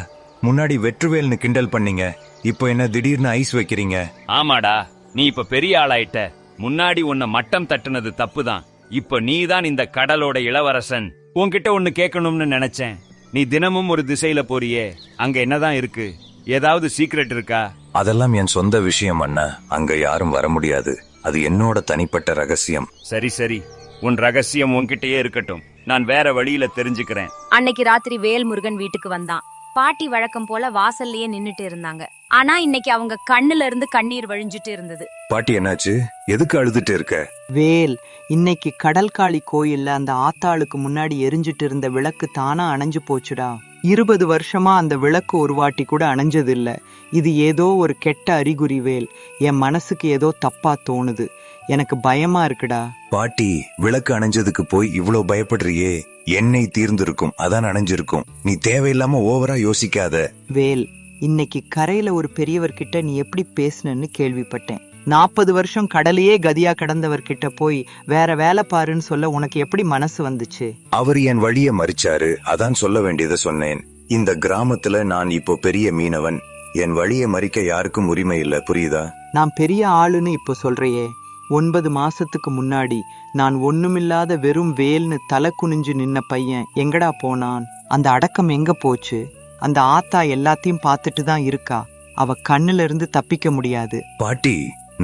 முன்னாடி வெற்றுவேல்னு கிண்டல் பண்ணீங்க, இப்போ என்ன திடீர்னு ஐஸ் வைக்கிறீங்க? ஆமாடா, நீ இப்ப பெரிய ஆளாயிட்ட. முன்னாடி உன்னை மட்டம் தட்டுனது தப்புதான். இப்ப நீதான் இந்த கடலோட இளவரசன். உன்கிட்ட ஒன்னு கேட்கணும்னு நினைச்சேன். நீ தினமும் ஒரு திசையில போறியே, அங்க என்னதான் இருக்கு? ஏதாவது சீக்ரெட் இருக்கா? அதெல்லாம் என் சொந்த விஷயம் அண்ணா. அங்க யாரும் வர முடியாது. அது என்னோட தனிப்பட்ட ரகசியம். சரி சரி, உன் ரகசியம் உன்கிட்டயே இருக்கட்டும். நான் வேற வழியில தெரிஞ்சுக்கிறேன். அன்னைக்கு ராத்திரி வேல்முருகன் வீட்டுக்கு வந்தான். பாட்டி வழக்கம் போல வாசல்லையே நின்னுட்டு இருந்தாங்க. ஆனா இன்னைக்கு அவங்க கண்ணுல இருந்து கண்ணீர் வழிஞ்சிட்டு இருந்தது. பாட்டி, என்னாச்சு? எதுக்கு அழுதுட்டு இருக்க? வேல், இன்னைக்கு கடல்காளி கோயில்ல அந்த ஆத்தாளுக்கு முன்னாடி எரிஞ்சிட்டு இருந்த விளக்கு தானா அணைஞ்சு போச்சுடா. 20 வருஷமா அந்த விளக்கு ஒரு வாட்டி கூட அணைஞ்சது இல்ல. இது ஏதோ ஒரு கெட்ட அறிகுறி வேல். என் மனசுக்கு ஏதோ தப்பா தோணுது. எனக்கு பயமா இருக்குடா. பாட்டி, விளக்கு அணைஞ்சதுக்கு போய் இவ்வளவு பயப்படுறியே. எண்ணெய் தீர்ந்திருக்கும், அதான் அணைஞ்சிருக்கும். நீ தேவையில்லாம ஓவரா யோசிக்காத. வேல், இன்னைக்கு கரையில ஒரு பெரியவர்கிட்ட நீ எப்படி பேசுனன்னு கேள்விப்பட்டேன். 40 வருஷம் கடலையே கதியா கடந்தவர்கிட்ட போய் வேற வேலை பாருன்னு சொல்ல உனக்கு எப்படி மனசு வந்துச்சு? அவர் என் வழிய மறிச்சாரு, அதான் சொல்ல வேண்டியதை சொன்னேன். இந்த கிராமத்துல நான் இப்போ பெரிய மீனவன். என் வழிய மறிக்க யாருக்கும் உரிமை இல்ல, புரியுதா? நான் பெரிய ஆளுன்னு இப்போ சொல்றையே. 9 மாசத்துக்கு முன்னாடி நான் ஒண்ணுமில்லாத வெறும் வேல்னு தலை குனிஞ்சு நின்ன பையன் எங்கடா போனான்? அந்த அடக்கம் எங்க போச்சு? அந்த ஆத்தா எல்லாத்தையும் பார்த்துட்டு தான் இருக்கா. அவ கண்ணுல இருந்து தப்பிக்க முடியாது. பாட்டி,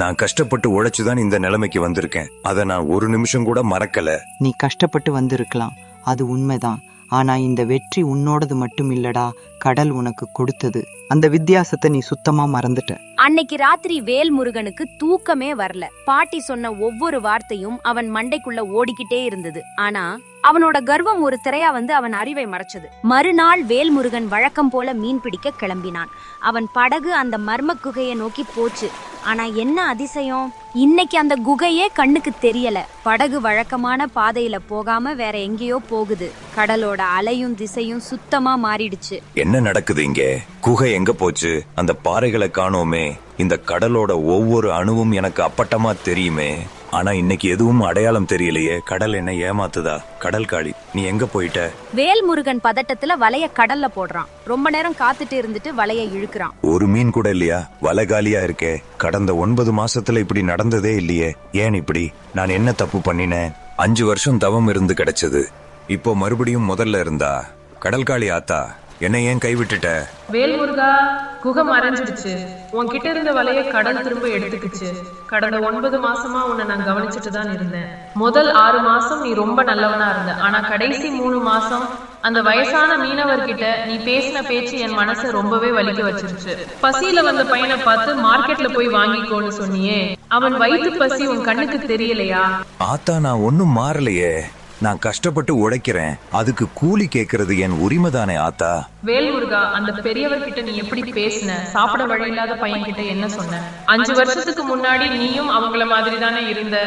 நான் கஷ்டப்பட்டு உழைச்சுதான் இந்த நிலைமைக்கு வந்திருக்கேன். அத நான் ஒரு நிமிஷம் கூட மறக்கல. நீ கஷ்டப்பட்டு வந்திருக்கலாம், அது உண்மைதான். ஆனா இந்த வெற்றி உன்னோடது மட்டும் இல்லடா, கடல் உனக்கு கொடுத்தது. அந்த வித்தியாசத்தை நீ சுத்தமா மறந்துட்ட. அன்னைக்கு ராத்திரி வேல்முருகனுக்கு தூக்கமே வரல. பாட்டி சொன்ன ஒவ்வொரு வார்த்தையும் அவன் மண்டைக்குள்ள ஓடிக்கிட்டே இருந்தது. ஆனா அவனோட கர்வம் ஒரு திரையா வந்து அவன் அறிவை மறைச்சது. மறுநாள் வேல்முருகன் வழக்கம் போல மீன் பிடிக்க கிளம்பினான். அவன் படகு அந்த மர்ம குகையை நோக்கி போச்சு. ஆனா என்ன அதிசயம், இன்னைக்கு அந்த குகையே கண்ணுக்கு தெரியல. படகு வழக்கமான பாதையில போகாம வேற எங்கேயோ போகுது. கடலோட அலையும் திசையும் சுத்தமா மாறிடுச்சு. என்ன நடக்குது இங்க? குகை எங்க போச்சு? அந்த பாறைகளை காணோமே. இந்த கடலோட ஒவ்வொரு அணுவும் எனக்கு அப்பட்டமா தெரியுமே. ஆனா இன்னைக்கு எதுவும் அடையாளம் தெரியலையே. கடல் என்ன ஏமாத்துதா? கடல் காளி, நீ எங்க போயிட்ட? வேல்முருகன் பதட்டத்துல வலைய கடல்ல போடுறான். ரொம்ப நேரம் காத்துட்டு இருந்துட்டு வலைய இழுக்கிறான். ஒரு மீன் கூட இல்லையா? வலை காலியா இருக்கே. கடந்த 9 மாசத்துல இப்படி நடந்ததே இல்லையே. ஏன் இப்படி? நான் என்ன தப்பு பண்ணினேன்? 5 வருஷம் தவம் இருந்து கிடைச்சது, இப்போ மறுபடியும் முதல்ல இருந்தா? கடல் காளி ஆத்தா, என்னை ஏன் கைவிட்டுட்ட? வேல்முருகா, குகை மறைஞ்சிடுச்சு. உன்கிட்ட இருந்த வலைய கடல் திரும்ப எடுத்துக்கிச்சு. கடந்த 9 மாசமா உன்னை நான் கவனிச்சுட்டு தான் இருந்தேன். முதல் 6 மாசம் நீ ரொம்ப நல்லவனா இருந்த. ஆனா கடைசி 3 மாசம் அந்த வயசான மீனவர்கிட்ட நீ பேசின பேச்சு என் மனசை ரொம்பவே வலிக்க வச்சிருச்சு. பசியில வந்த பையனை பார்த்து மார்க்கெட்ல போய் வாங்கிக்கோன்னு சொன்னியே, அவன் வயிற்று பசி உன் கண்ணுக்கு தெரியலையா? ஆத்தா, நான் ஒன்னும் மாறலையே. நான் கஷ்டப்பட்டு உழைக்கிறேன், அதுக்கு கூலி கேக்குறது என் உரிமை தானே ஆத்தா. வேல்முருகா, அந்த பெரியவர்கிட்ட நீ எப்படி பேசின? சாப்பிட வழி இல்லாத பையன் கிட்ட என்ன சொன்ன? 5 வருஷத்துக்கு முன்னாடி நீயும் அவங்கள மாதிரி தானே இருந்த.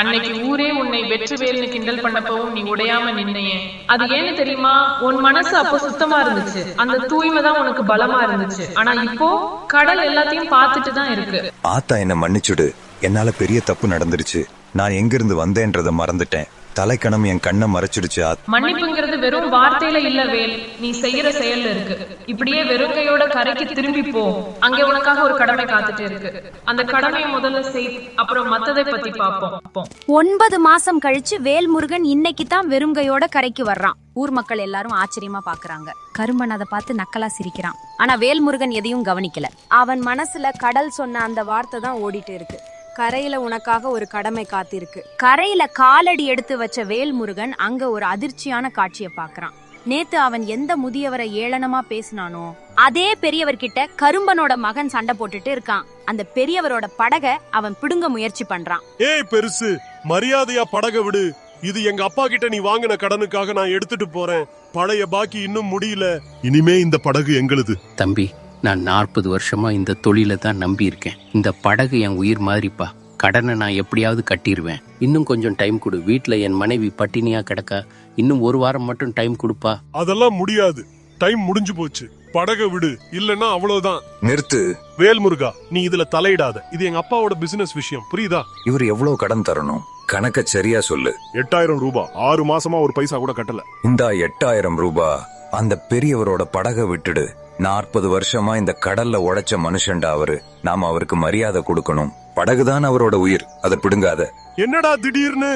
அன்னைக்கு ஊரே உன்னை வெற்றிவேல்னு கிண்டல் பண்ணப்பவும் நீ உடையாம நின்னையே. அது ஏன்னு தெரியுமா? உன் மனசு அப்போ சுத்தமா இருந்துச்சு. அந்த தூய்மை தான் உனக்கு பலமா இருந்துச்சு. ஆனா இப்போ கடல் எல்லாத்தையும் பார்த்துட்டு தான் இருக்கு. ஆத்தா, என்ன மன்னிச்சுடு. என்னால பெரிய தப்பு நடந்துருச்சு. நான் எங்கிருந்து வந்தேன்றத மறந்துட்டேன். தலைக்கணம் என் கண்ணை மறைச்சிடுச்சு. மன்னிப்புங்கிறது வெறும் வார்த்தையில இல்ல வேல், நீ செய்யற செயல்ல இருக்கு. இப்படியே வெறுங்கையோட கரைக்கு திரும்பி போ. அங்கே உனக்காக ஒரு கடமை காத்துட்டு இருக்கு. அந்த கடமையை முதல்ல செய், அப்புறம் மத்ததை பத்தி பாப்போம். 9 மாசம் கழிச்சு வேல்முருகன் இன்னைக்கு தான் வெறுங்கையோட கரைக்கு வர்றான். ஊர் மக்கள் எல்லாரும் ஆச்சரியமா பாக்குறாங்க. கரும்பன் அதை பார்த்து நக்கலா சிரிக்கிறான். ஆனா வேல்முருகன் எதையும் கவனிக்கல. அவன் மனசுல கடல் சொன்ன அந்த வார்த்தை தான் ஓடிட்டு இருக்கு. கரையில உனக்காக ஒரு கடமை காத்திருக்கு. கரையில காலடி எடுத்து வச்ச வேல்முருகன் அங்க ஒரு அதிர்ச்சியான காட்சியை பாக்குறான். நேத்து அவன் எந்த முதியவரை ஏளனமா பேசினானோ அதே பெரியவர்கிட்ட கரும்பனோட மகன் சண்டை போட்டுட்டு இருக்கான். அந்த பெரியவரோட படகை அவன் பிடுங்க முயற்சி பண்றான். ஏய் பெருசு, மரியாதையா படக விடு. இது எங்க அப்பா கிட்ட நீ வாங்கின கடனுக்காக நான் எடுத்துட்டு போறேன். பழைய பாக்கி இன்னும் முடியல. இனிமே இந்த படகு எங்களுது. தம்பி, நான் 40 வருஷமா இந்த தொழில தான் நம்பி இருக்கேன். இந்த படகு என் உயிர் மாதிரிப்பா. கடனை நான் எப்படியாவது கட்டிடுவேன். இன்னும் கொஞ்சம் டைம் கொடு. வீட்டுல என் மனைவி பட்டினியா கிடக்கா. இன்னும் 1 வாரம் மட்டும் டைம் கொடுப்பா. அதெல்லாம் முடியாது. டைம் முடிஞ்சு போச்சு. படக விடு, இல்லன்னா அவ்வளவுதான். நிறுத்து. வேல்முருகா, நீ இதுல தலையிடாத. இது எங்க அப்பாவோட பிசினஸ் விஷயம், புரியுதா? இவர் எவ்வளவு கடன் தரணும்? கணக்க சரியா சொல்லு. 8000 ரூபாய். 6 மாசமா ஒரு பைசா கூட கட்டல. இந்த 8000 ரூபாய் அந்த பெரியவரோட படக விட்டுடு. 40 வருஷமா இந்த கடல்ல உழைச்ச மனுஷன்டா அவரு. நாம அவருக்கு மரியாதை கொடுக்கணும். படகுதான் அவரோட உயிர், அதை பிடுங்காத. என்னடா திடீர்னு?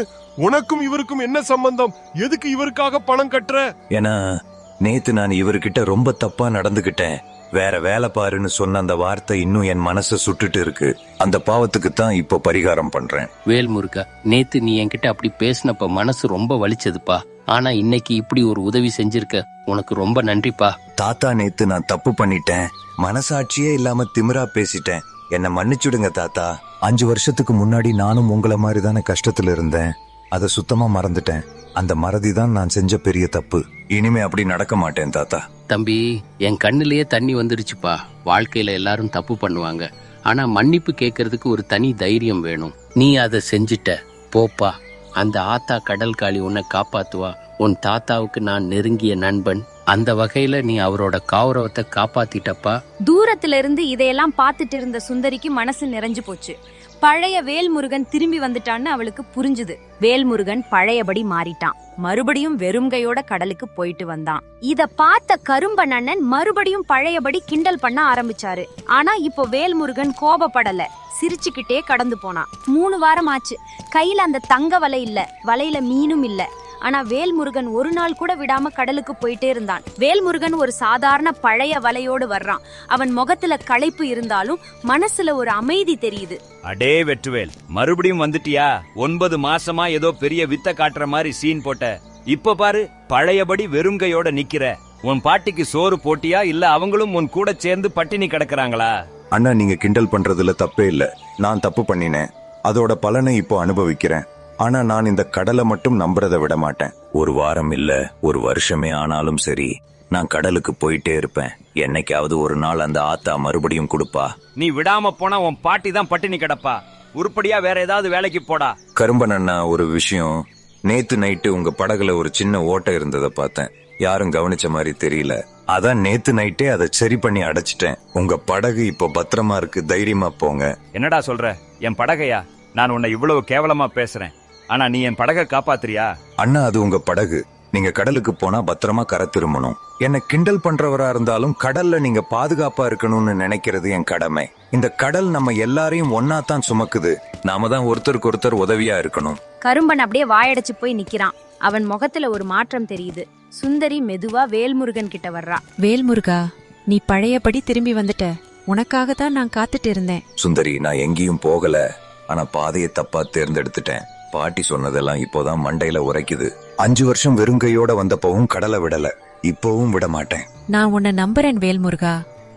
உனக்கும் இவருக்கும் என்ன சம்பந்தம்? எதுக்கு இவருக்காக பணம் கட்டுற? ஏன்னா நேத்து நான் இவர்கிட்ட ரொம்ப தப்பா நடந்துகிட்டேன். வேற வேலை பாருன்னு சொன்ன அந்த வார்த்தை இன்னும் என் மனசை சுட்டுட்டு இருக்கு. அந்த பாவத்துக்கு தான் இப்போ பரிகாரம் பண்றேன். வேல்முருகா, நேத்து நீ என்கிட்ட அப்படி பேசினப்ப மனசு ரொம்ப வலிச்சதுப்பா. ஆனா இன்னைக்கு இப்படி ஒரு உதவி செஞ்சிருக்க, உனக்கு ரொம்ப நன்றிப்பா. தாத்தா, நேத்து நான் தப்பு பண்ணிட்டேன். மனசாட்சியே இல்லாம திமிரா பேசிட்டேன். என்ன மன்னிச்சுடுங்க தாத்தா. 5 வருஷத்துக்கு முன்னாடி நானும் உங்களை மாதிரி தானே கஷ்டத்துல இருந்தேன். அதை சுத்தமா மறந்துட்டேன். அந்த மறதி தான் நான் செஞ்ச பெரிய தப்பு. இனிமே அப்படி நடக்க மாட்டேன் தாத்தா. தம்பி, என் கண்ணுலயே தண்ணி வந்துருச்சுப்பா. வாழ்க்கையில எல்லாரும் தப்பு பண்ணுவாங்க. ஆனா மன்னிப்பு கேட்கறதுக்கு ஒரு தனி தைரியம் வேணும். நீ அதை செஞ்சிட்ட, போப்பா. அந்த ஆத்தா கடல் காளி உன்னை காப்பாத்துவா. உன் தாத்தாவுக்கு நான் நெருங்கிய நண்பன். அந்த வகையில நீ அவரோட கௌரவத்தை காப்பாத்திட்டப்பா. தூரத்துல இருந்து இதையெல்லாம் பார்த்துட்டு இருந்த சுந்தரிக்கு மனசு நிறைஞ்சு போச்சு. பழைய வேல்முருகன் திரும்பி வந்துட்டான்னு அவளுக்கு புரிஞ்சுது. வேல்முருகன் பழையபடி மாறிட்டான். மறுபடியும் வெறுங்கையோட கடலுக்கு போயிட்டு வந்தான். இத பார்த்த கரும்பன் அண்ணன் மறுபடியும் பழையபடி கிண்டல் பண்ண ஆரம்பிச்சாரு. ஆனா இப்போ வேல்முருகன் கோபப்படல, சிரிச்சுக்கிட்டே கடந்து போனான். 3 வாரம் ஆச்சு. கையில அந்த தங்க வலை இல்ல, வலையில மீனும் இல்ல. ஆனா வேல்முருகன் ஒரு நாள் கூட விடாம கடலுக்கு போயிட்டே இருந்தான். வேல்முருகன் ஒரு சாதாரண பழைய வலையோடு வர்றான். அவன் முகத்துல களைப்பு இருந்தாலும் மனசுல ஒரு அமைதி தெரியுது. அடே வெற்றுவேல், மறுபடியும் வந்துட்டியா? 9 மாசமா ஏதோ பெரிய வித்த காட்டுற மாதிரி சீன் போட்ட. இப்ப பாரு, பழையபடி வெறுங்கையோட நிக்கிற. உன் பாட்டிக்கு சோறு போட்டியா, இல்ல அவங்களும் உன் கூட சேர்ந்து பட்டினி கிடக்குறாங்களா? அண்ணா, நீங்க கிண்டல் பண்றதுல தப்பே இல்ல. நான் தப்பு பண்ணினேன். அதோட பலனை இப்போ அனுபவிக்கிறேன். ஆனா நான் இந்த கடலை மட்டும் நம்புறதை விட மாட்டேன். 1 வாரம் இல்ல, 1 வருஷமே ஆனாலும் சரி, நான் கடலுக்கு போயிட்டே இருப்பேன். என்னைக்காவது ஒரு நாள் அந்த ஆத்தா மறுபடியும் கொடுப்பா. நீ விடாம போனா உன் பாட்டி தான் பட்டினி கிடப்பா. உருப்படியா வேற ஏதாவது வேலைக்கு போடா. கரும்பன் அண்ணா, ஒரு விஷயம். நேத்து நைட்டு உங்க படகுல ஒரு சின்ன ஓட்டை இருந்ததை பார்த்தேன். யாரும் கவனிச்ச மாதிரி தெரியல. அதான் நேத்து நைட்டே அதை சரி பண்ணி அடைச்சிட்டேன். உங்க படகு இப்போ பத்திரமா இருக்கு, தைரியமா போங்க. என்னடா சொல்ற? என் படகையா? நான் உன்னை இவ்வளவு கேவலமா பேசுறேன், ஆனா நீ என் படகை காப்பாத்துறியா? அண்ணா, அது உங்க படகு. நீங்க கடலுக்கு போனா பத்திரமா கரை திரும்பணும். என்ன கிண்டல் பண்றவரா இருந்தாலும் கடல்ல நீங்க பாதுகாப்பா இருக்கணும்னு நினைக்கிறது என் கடமை. இந்த கடல் நம்ம எல்லாரையும் ஒன்னாத்தான் சுமக்குது. நாம தான் ஒருத்தருக்கு ஒருத்தர் உதவியா இருக்கணும். கரும்பன் அப்படியே வாயடைச்சு போய் நிக்கிறான். அவன் முகத்துல ஒரு மாற்றம் தெரியுது. சுந்தரி மெதுவா வேல்முருகன் கிட்ட வர்றா. வேல்முருகா, நீ பழையபடி திரும்பி வந்துட்ட. உனக்காக தான் நான் காத்துட்டு இருந்தேன். சுந்தரி, நான் எங்கேயும் போகல. ஆனா பாதையை தப்பா தேர்ந்தெடுத்துட்டேன். பாட்டி சொன்னதெல்லாம் இப்போதான் மண்டையில உரைக்குது. 5 வருஷம் வெறுங்கையோட வந்தப்பவும் கடலை விடல, இப்பவும் விட மாட்டேன். நான் உன்னை நம்புறேன் வேல்முருகா.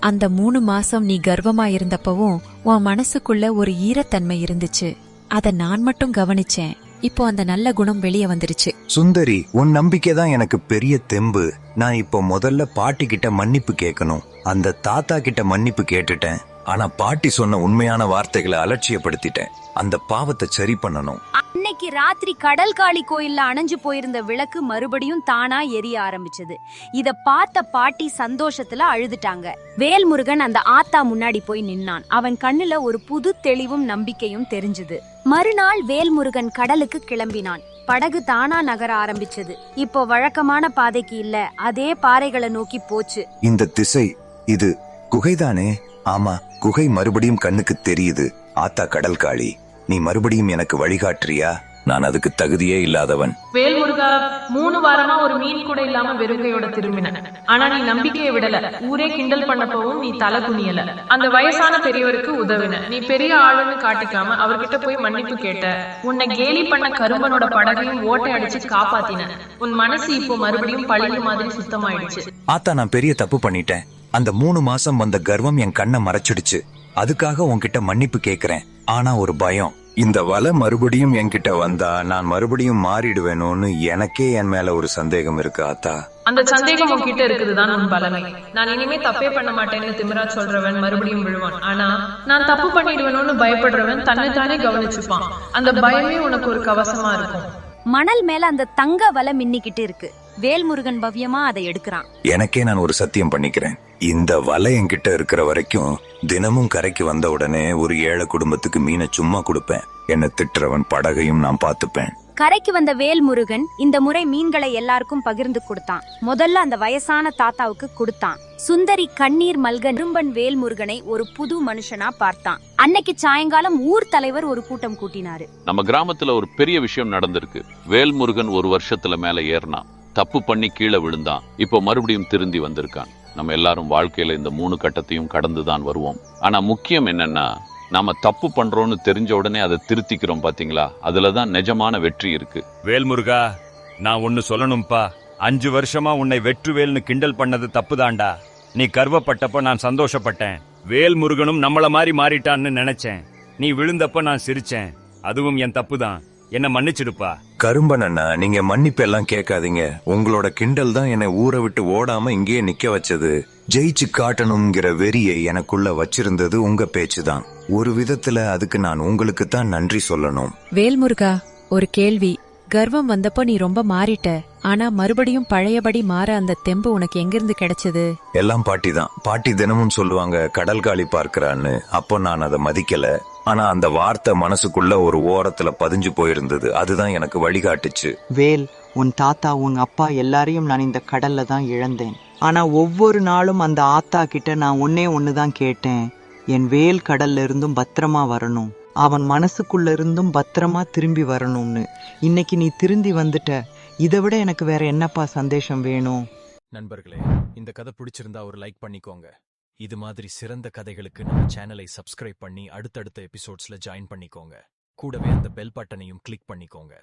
அந்த 3 மாசம் நீ கர்வமா இருந்தப்பவும் உன் மனசுக்குள்ள ஒரு ஈரத்தன்மை இருந்துச்சு. அத நான் மட்டும் கவனிச்சேன். இப்போ அந்த நல்ல குணம் வெளியே வந்துருச்சு. சுந்தரி, உன் நம்பிக்கை தான் எனக்கு பெரிய தெம்பு. நான் இப்போ முதல்ல பாட்டி கிட்ட மன்னிப்பு கேட்கணும். அந்த தாத்தா கிட்ட மன்னிப்பு கேட்டுட்டேன். ஆனா பாட்டி சொன்ன உண்மையான வார்த்தைகளை அலட்சியப்படுத்திட்டேன். அந்த பாவத்தை சரி பண்ணணும். அன்னைக்கு ராத்திரி கடல் காளி கோயில்ல அணைஞ்சு போயிருந்த விளக்கு மறுபடியும் தானா எரிய ஆரம்பிச்சது. இத பார்த்த பாட்டி சந்தோஷத்துல அழுதுட்டாங்க. வேல்முருகன் அந்த ஆத்தா முன்னாடி போய் நின்னான். அவன் கண்ணுல ஒரு புது தெளிவும் நம்பிக்கையும் தெரிஞ்சது. மறுநாள் வேல்முருகன் கடலுக்கு கிளம்பினான். படகு தானா நகர ஆரம்பிச்சது. இப்போ வழக்கமான பாதைக்கு இல்ல, அதே பாறைகளை நோக்கி போச்சு. இந்த திசை, இது குகைதானே? ஆமா, குகை மறுபடியும் கண்ணுக்கு தெரியுது. ஆத்தா கடல் காளி, நீ மறுபடியும் எனக்கு வழிகாட்டுறியா? நான் அதுக்கு தகுதியே இல்லாதவன். வேல்முருகா, 3 வாரமா ஒரு மீன் கூட இல்லாம வெறுங்கையோட திரும்பின. ஆனா நீ நம்பிக்கையை விடல. ஊரே கிண்டல் பண்ணப்பவும் நீ தலை குனியல. அந்த வயசான பெரியவருக்கு உதவின. நீ பெரிய ஆளுன்னு காட்டிக்காம அவர்கிட்ட போய் மன்னிப்பு கேட்ட. உன்னை கேலி பண்ண கரும்பனோட படகையும் ஓட்டை அடிச்சு காப்பாத்தின. உன் மனசு இப்போ மறுபடியும் பழைய மாதிரி சுத்தமாயிடுச்சு. ஆத்தா, நான் பெரிய தப்பு பண்ணிட்டேன். அந்த 3 மாசம் வந்த கர்வம் என் கண்ணை மறைச்சிடுச்சு. அதுக்காக உன்கிட்ட மன்னிப்பு கேக்குறேன். ஆனா ஒரு பயம். இந்த வலை மறுபடியும் என்கிட்ட வந்தா நான் மறுபடியும் மாறிடுவேணும்னு எனக்கே என் மேல ஒரு சந்தேகம் இருக்கு ஆத்தா. அந்த சந்தேகம் உன்கிட்ட இருக்குதுதான் உன் பலமை. நான் இனிமே தப்பே பண்ண மாட்டேன்னு திமிரா சொல்றவன் மறுபடியும் விழுவான். ஆனா நான் தப்பு பண்ணிடுவேணும்னு பயப்படுறவன் தன்னைத்தானே கவனிச்சுப்பான். அந்த பயமே உனக்கு ஒரு கவசமா இருக்கும். மணல் மேல அந்த தங்க வலை மின்னிக்கிட்டு இருக்கு. வேல்முருகன் பவ்யமா அதை எடுக்கிறான். எனக்கே நான் ஒரு சத்தியம் பண்ணிக்கிறேன். இந்த வலை என்கிட்ட இருக்கிற வரைக்கும் தினமும் கரைக்கு வந்த உடனே ஒரு ஏழை குடும்பத்துக்கு மீனை சும்மா கொடுப்பேன். என்ன திட்டுறவன் படகையும் நான் பாத்துப்பேன். கரைக்கு வந்த வேல்முருகன் இந்த முறை மீன்களை எல்லாருக்கும் பகிர்ந்து கொடுத்தான். முதல்ல அந்த வயசான தாத்தாவுக்கு கொடுத்தான். சுந்தரி கண்ணீர் மல்க கரும்பன் வேல்முருகனை ஒரு புது மனுஷனா பார்த்தான். அன்னைக்கு சாயங்காலம் ஊர் தலைவர் ஒரு கூட்டம் கூட்டினாரு. நம்ம கிராமத்துல ஒரு பெரிய விஷயம் நடந்திருக்கு. வேல்முருகன் 1 வருஷத்துல மேல ஏறினான். தப்பு பண்ணி கீழே விழுந்தான். இப்போ மறுபடியும் திருந்தி வந்திருக்கான். நம்ம எல்லாரும் வாழ்க்கையில இந்த 3 கட்டத்தையும் கடந்துதான் வருவோம். ஆனா முக்கியம் என்னன்னா, நாம தப்பு பண்றோம்னு தெரிஞ்ச உடனே அதை திருத்திக்கிறோம். பாத்தீங்களா? அதுலதான் நிஜமான வெற்றி இருக்கு. வேல்முருகா, நான் ஒன்னு சொல்லணும்பா. 5 வருஷமா உன்னை வெற்றுவேல்னு கிண்டல் பண்ணது தப்புதான்டா. நீ கர்வப்பட்டப்ப நான் சந்தோஷப்பட்டேன். வேல்முருகனும் நம்மள மாதிரி மாறிட்டான்னு நினைச்சேன். நீ விழுந்தப்ப நான் சிரிச்சேன். அதுவும் என் தப்புதான். என்ன மன்னிச்சிடுப்பா. கரும்பன் அண்ணா, நீங்க மன்னிப்பு எல்லாம் கேட்காதீங்க. உங்களோட கிண்டல் தான் என்னை ஊரை விட்டு ஓடாம இங்கேயே நிக்க வச்சது. ஜெயிச்சு காட்டணுங்கிற வெறியை எனக்குள்ள வச்சிருந்தது உங்க பேச்சுதான். ஒரு விதத்துல அதுக்கு நான் உங்களுக்கு தான் நன்றி சொல்லணும். வேல்முருகா, ஒரு கேள்வி. கர்வம் வந்தப்போ நீ ரொம்ப மாறிட்ட. ஆனா மறுபடியும் பழையபடி மாற அந்த தெம்பு உனக்கு எங்கிருந்து கிடைச்சது? எல்லாம் பாட்டி தான். பாட்டி தினமும் சொல்லுவாங்க கடல் காளி பார்க்கறான்னு. அப்போ நான் அதை மதிக்கல. ஆனா அந்த வார்த்தை மனசுக்குள்ள ஒரு ஓரத்துல பதிஞ்சு போயிருந்தது. அதுதான் எனக்கு வழிகாட்டுச்சு. வேல், உன் தாத்தா, உன் அப்பா எல்லாரையும் நான் இந்த கடல்ல தான் இழந்தேன். ஆனா ஒவ்வொரு நாளும் அந்த ஆத்தா கிட்ட நான் ஒண்ணுதான் கேட்டேன். என் வேல் கடல்ல இருந்தும் பத்திரமா வரணும், அவன் மனசுக்குள்ள இருந்தும் பத்திரமா திரும்பி வரணும்னு. இன்னைக்கு நீ திரும்பி வந்துட்ட. இதை விட எனக்கு வேற என்னப்பா சந்தேஷம் வேணும்? நண்பர்களே, இந்த கதை பிடிச்சிருந்தா ஒரு லைக் பண்ணிக்கோங்க. இது மாதிரி சிறந்த கதைகளுக்கு நம்ம சேனலை சப்ஸ்கிரைப் பண்ணி அடுத்தடுத்த எபிசோட்ஸ்ல ஜாயின் பண்ணிக்கோங்க. கூடவே அந்த பெல் பட்டனையும் கிளிக் பண்ணிக்கோங்க.